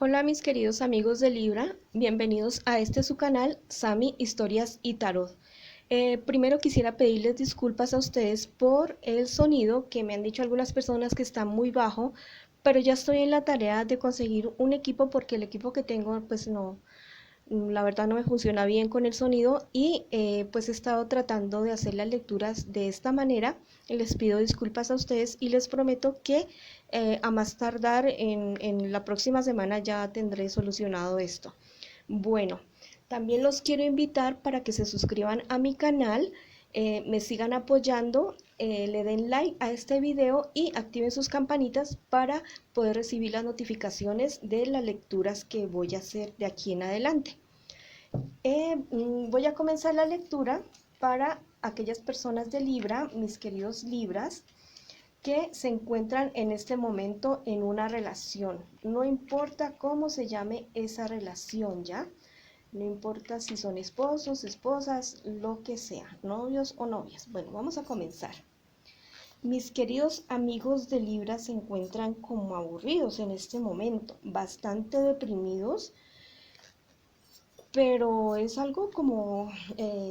Hola mis queridos amigos de Libra, bienvenidos a este su canal, Sami Historias y Tarot. Primero quisiera pedirles disculpas a ustedes por el sonido, que me han dicho algunas personas que está muy bajo, pero ya estoy en la tarea de conseguir un equipo porque el equipo que tengo pues no, la verdad no me funciona bien con el sonido y pues he estado tratando de hacer las lecturas de esta manera. Les pido disculpas a ustedes y les prometo que a más tardar en la próxima semana ya tendré solucionado esto. Bueno, también los quiero invitar para que se suscriban a mi canal, me sigan apoyando, le den like a este video y activen sus campanitas para poder recibir las notificaciones de las lecturas que voy a hacer de aquí en adelante. Voy a comenzar la lectura para aquellas personas de Libra, mis queridos Libras, que se encuentran en este momento en una relación. No importa cómo se llame esa relación, ¿ya? No importa si son esposos, esposas, lo que sea, novios o novias. Bueno, vamos a comenzar. Mis queridos amigos de Libra se encuentran como aburridos en este momento, bastante deprimidos, pero es algo como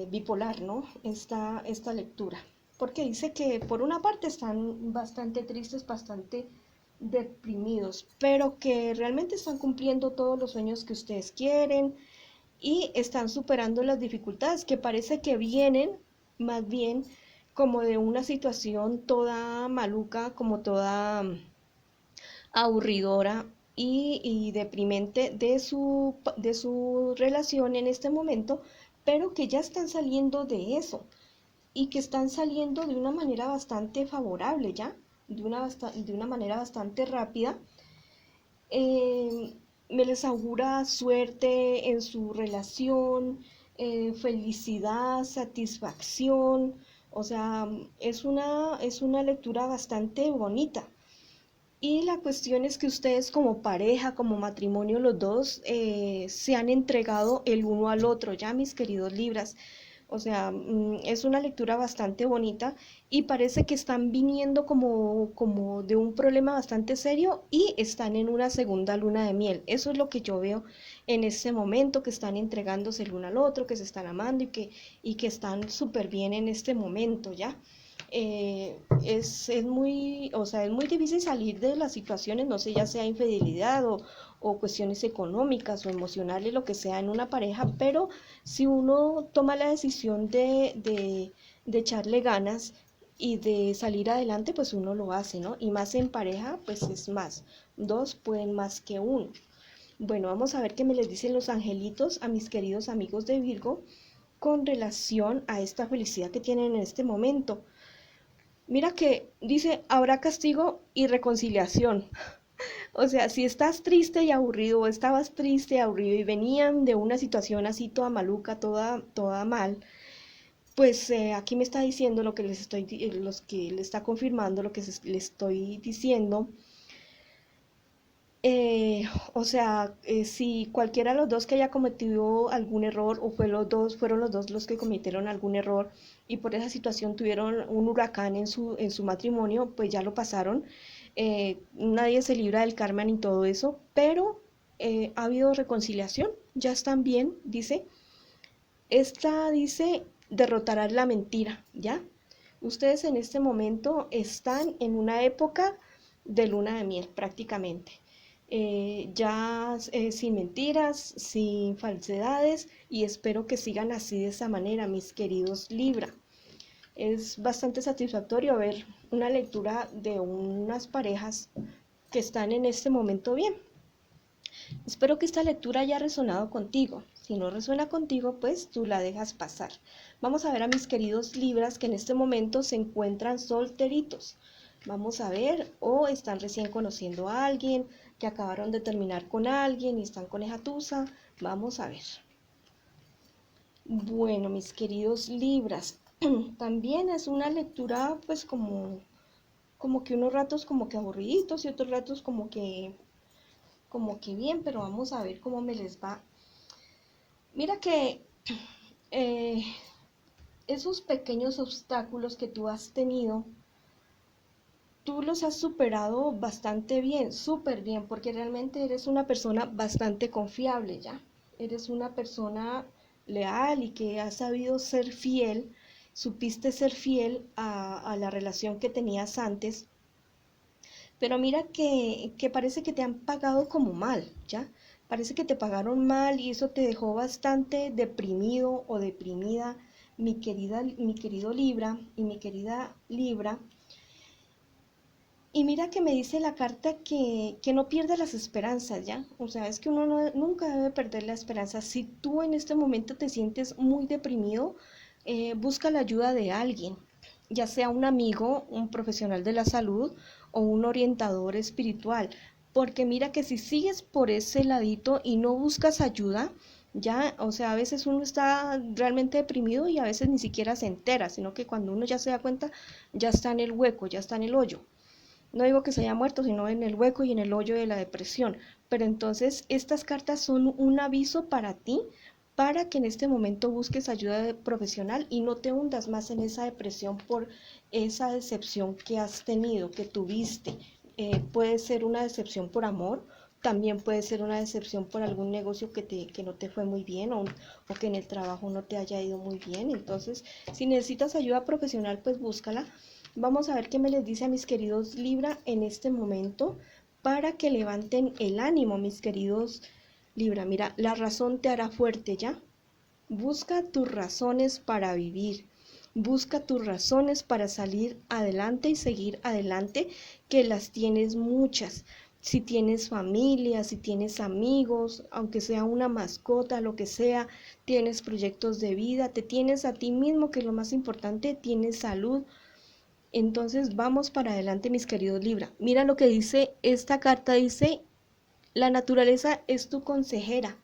bipolar, ¿no? Esta lectura, porque dice que por una parte están bastante tristes, bastante deprimidos, pero que realmente están cumpliendo todos los sueños que ustedes quieren y están superando las dificultades que parece que vienen más bien como de una situación toda maluca, como toda aburridora y deprimente de su relación en este momento, pero que ya están saliendo de eso y que están saliendo de una manera bastante favorable ya, de una manera bastante rápida. Me les augura suerte en su relación, felicidad, satisfacción, o sea, es una lectura bastante bonita. Y la cuestión es que ustedes como pareja, como matrimonio, los dos se han entregado el uno al otro, ya mis queridos Libras. O sea, es una lectura bastante bonita y parece que están viniendo como de un problema bastante serio y están en una segunda luna de miel. Eso es lo que yo veo en este momento, que están entregándose el uno al otro, que se están amando y que están súper bien en este momento, ¿ya? Es muy, o sea, es muy difícil salir de las situaciones, no sé, ya sea infidelidad o cuestiones económicas o emocionales, lo que sea en una pareja, pero si uno toma la decisión de echarle ganas y de salir adelante, pues uno lo hace, ¿no? Y más en pareja, pues es más, dos pueden más que uno. Bueno, vamos a ver qué me les dicen los angelitos a mis queridos amigos de Virgo con relación a esta felicidad que tienen en este momento. Mira que dice, habrá castigo y reconciliación. O sea, si estás triste y aburrido, o estabas triste y aburrido y venían de una situación así toda maluca, toda mal, pues aquí me está diciendo lo que los que le está confirmando lo que le estoy diciendo. Eh, o sea, si cualquiera de los dos que haya cometido algún error o fueron los dos los que cometieron algún error y por esa situación tuvieron un huracán en su matrimonio, pues ya lo pasaron. Nadie se libra del karma ni todo eso, pero ha habido reconciliación, ya están bien, dice. Esta dice, derrotará la mentira, ¿ya? Ustedes en este momento están en una época de luna de miel prácticamente. Ya sin mentiras, sin falsedades y espero que sigan así de esa manera, mis queridos Libra. Es bastante satisfactorio ver una lectura de unas parejas que están en este momento bien. Espero que esta lectura haya resonado contigo. Si no resuena contigo, pues tú la dejas pasar. Vamos a ver a mis queridos Libras que en este momento se encuentran solteritos. Vamos a ver, o están recién conociendo a alguien, que acabaron de terminar con alguien y están con esa tusa. Vamos a ver. Bueno, mis queridos Libras, también es una lectura pues como que unos ratos como que aburriditos y otros ratos como que bien, pero vamos a ver cómo me les va. Mira que eh, esos pequeños obstáculos que tú has tenido tú los has superado bastante bien, súper bien, porque realmente eres una persona bastante confiable, ¿ya? Eres una persona leal y que has sabido ser fiel, supiste ser fiel a la relación que tenías antes, pero mira que parece que te han pagado como mal, ¿ya? Parece que te pagaron mal y eso te dejó bastante deprimido o deprimida, mi querido Libra y mi querida Libra. Y mira que me dice la carta que no pierda las esperanzas, ¿ya? O sea, es que uno nunca debe perder la esperanza. Si tú en este momento te sientes muy deprimido, busca la ayuda de alguien, ya sea un amigo, un profesional de la salud o un orientador espiritual. Porque mira que si sigues por ese ladito y no buscas ayuda, ya, o sea, a veces uno está realmente deprimido y a veces ni siquiera se entera, sino que cuando uno ya se da cuenta, ya está en el hueco, ya está en el hoyo. No digo que se haya muerto, sino en el hueco y en el hoyo de la depresión. Pero entonces estas cartas son un aviso para ti, para que en este momento busques ayuda profesional y no te hundas más en esa depresión por esa decepción que has tenido, que tuviste. Puede ser una decepción por amor, también puede ser una decepción por algún negocio que no te fue muy bien o que en el trabajo no te haya ido muy bien. Entonces, si necesitas ayuda profesional, pues búscala. Vamos a ver qué me les dice a mis queridos Libra en este momento para que levanten el ánimo, mis queridos Libra. Mira, la razón te hará fuerte, ¿ya? Busca tus razones para vivir. Busca tus razones para salir adelante y seguir adelante, que las tienes muchas. Si tienes familia, si tienes amigos, aunque sea una mascota, lo que sea, tienes proyectos de vida, te tienes a ti mismo, que es lo más importante, tienes salud. Entonces vamos para adelante, mis queridos Libra. Mira lo que dice esta carta, dice, la naturaleza es tu consejera.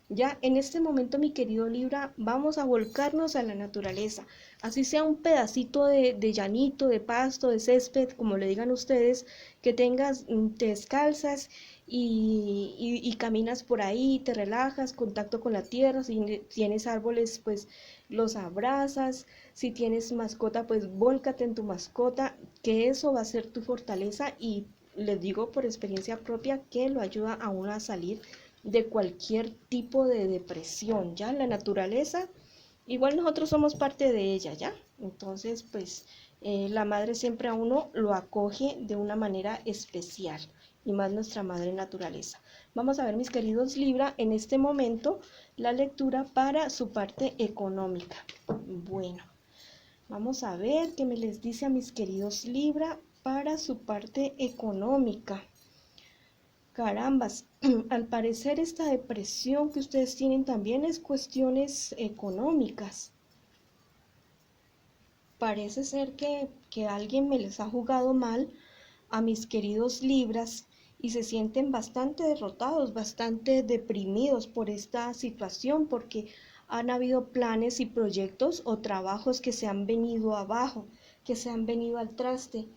Ya en este momento, mi querido Libra, vamos a volcarnos a la naturaleza. Así sea un pedacito de llanito, de pasto, de césped, como le digan ustedes, que tengas, te descalzas y caminas por ahí, te relajas, contacto con la tierra. Si tienes árboles, pues los abrazas. Si tienes mascota, pues vólcate en tu mascota, que eso va a ser tu fortaleza y les digo por experiencia propia que lo ayuda a uno a salir de cualquier tipo de depresión, ¿ya? La naturaleza, igual nosotros somos parte de ella, ¿ya? Entonces, pues la madre siempre a uno lo acoge de una manera especial y más nuestra madre naturaleza. Vamos a ver, mis queridos Libra, en este momento la lectura para su parte económica. Bueno, vamos a ver qué me les dice a mis queridos Libra para su parte económica. Carambas, al parecer esta depresión que ustedes tienen también es cuestiones económicas. Parece ser que alguien me les ha jugado mal a mis queridos Libras y se sienten bastante derrotados, bastante deprimidos por esta situación porque han habido planes y proyectos o trabajos que se han venido abajo, que se han venido al traste.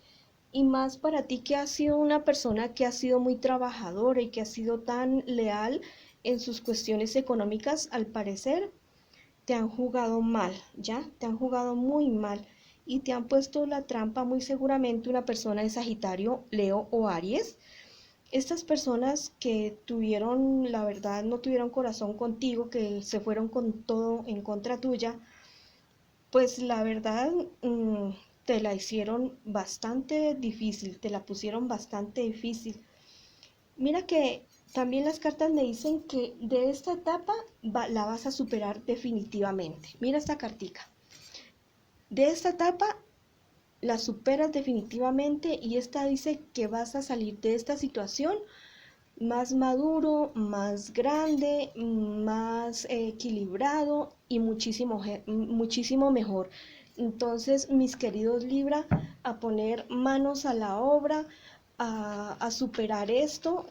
Y más para ti que has sido una persona que ha sido muy trabajadora y que ha sido tan leal en sus cuestiones económicas, al parecer te han jugado mal, ¿ya? Te han jugado muy mal y te han puesto la trampa muy seguramente una persona de Sagitario, Leo o Aries. Estas personas que tuvieron, la verdad, no tuvieron corazón contigo, que se fueron con todo en contra tuya, pues la verdad, te la hicieron bastante difícil, te la pusieron bastante difícil. Mira que también las cartas me dicen que de esta etapa la vas a superar definitivamente. Mira esta cartica. De esta etapa la superas definitivamente y esta dice que vas a salir de esta situación más maduro, más grande, más equilibrado y muchísimo mejor. Entonces, mis queridos Libra, a poner manos a la obra, a superar esto,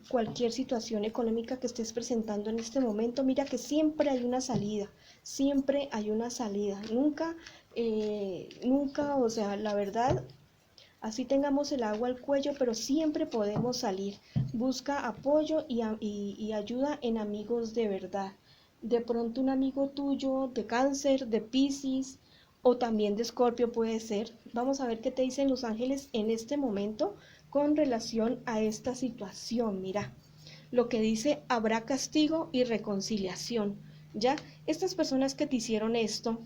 cualquier situación económica que estés presentando en este momento, mira que siempre hay una salida, siempre hay una salida, nunca, o sea, la verdad, así tengamos el agua al cuello, pero siempre podemos salir. Busca apoyo y ayuda en amigos de verdad. De pronto un amigo tuyo de Cáncer, de Piscis o también de Escorpio puede ser. Vamos a ver qué te dicen los ángeles en este momento con relación a esta situación. Mira, lo que dice: habrá castigo y reconciliación. Ya, estas personas que te hicieron esto,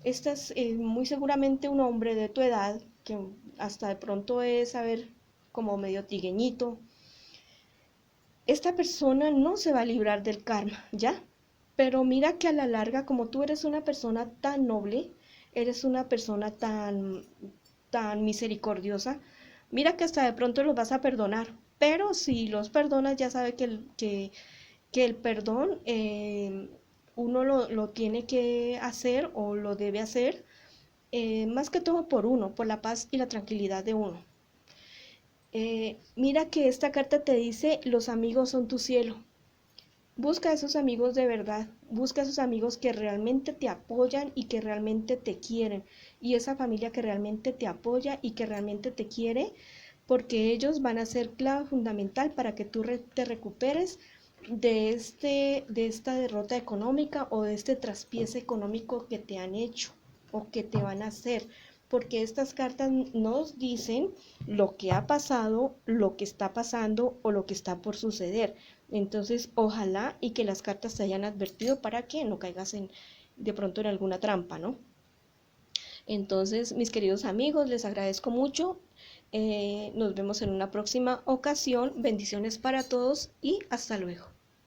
estas, muy seguramente un hombre de tu edad, que hasta de pronto es, a ver, como medio tigueñito, esta persona no se va a librar del karma, ¿ya? Pero mira que a la larga, como tú eres una persona tan noble, eres una persona tan misericordiosa, mira que hasta de pronto los vas a perdonar. Pero si los perdonas, ya sabe que el perdón uno lo tiene que hacer o lo debe hacer, más que todo por uno, por la paz y la tranquilidad de uno. Mira que esta carta te dice: los amigos son tu cielo. Busca a esos amigos de verdad, busca a esos amigos que realmente te apoyan y que realmente te quieren, y esa familia que realmente te apoya y que realmente te quiere, porque ellos van a ser clave fundamental para que tú te recuperes de esta derrota económica o de este traspiés económico que te han hecho o que te van a hacer, porque estas cartas nos dicen lo que ha pasado, lo que está pasando o lo que está por suceder. Entonces, ojalá y que las cartas te hayan advertido para que no caigas de pronto en alguna trampa, ¿no? Entonces, mis queridos amigos, les agradezco mucho. Nos vemos en una próxima ocasión. Bendiciones para todos y hasta luego.